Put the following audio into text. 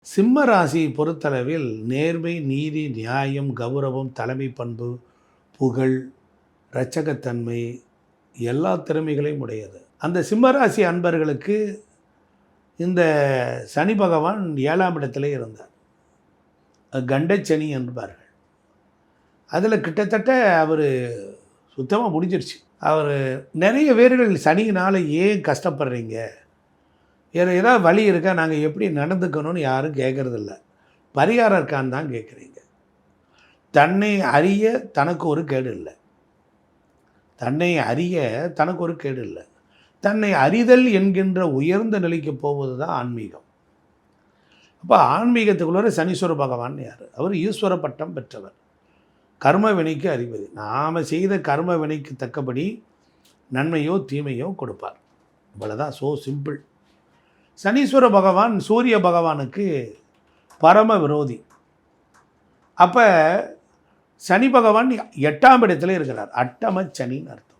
சிம்ம ராசியை பொறுத்தளவில் நேர்மை, நீதி, நியாயம், கௌரவம், தலைமை பண்பு, புகழ், இரட்சகத்தன்மை எல்லா திறமைகளையும் உடையது. அந்த சிம்மராசி அன்பர்களுக்கு இந்த சனி பகவான் 7ஆம் இடத்திலே இருந்தார். கண்டச்சனி என்பார்கள். அதில் கிட்டத்தட்ட அவர் சுத்தமாக முடிஞ்சிருச்சு. அவர் நிறைய பேர்கள் சனியினால் ஏன் கஷ்டப்படுறீங்க, வேறு ஏதாவது வழி இருக்கா, நாங்கள் எப்படி நடந்துக்கணும்னு யாரும் கேட்குறதில்ல. பரிகாரம் இருக்கான்னு தான் கேட்குறீங்க. தன்னை அறிய தனக்கு ஒரு கேடு இல்லை. தன்னை அறிய தனக்கு ஒரு கேடு இல்லை. தன்னை அறிதல் என்கின்ற உயர்ந்த நிலைக்கு போவது தான் ஆன்மீகம். அப்போ ஆன்மீகத்துக்குள்ளே சனீஸ்வர பகவான் யார்? அவர் ஈஸ்வர பட்டம் பெற்றவர், கர்ம வினைக்கு அதிபதி. நாம் செய்த கர்ம வினைக்கு தக்கபடி நன்மையோ தீமையோ கொடுப்பார். இவ்வளோதான், ஸோ சிம்பிள். சனீஸ்வர பகவான் சூரிய பகவானுக்கு பரம விரோதி. அப்போ சனி பகவான் 8ஆம் இடத்துல இருக்கிறார். அட்டம சனின்னு அர்த்தம்.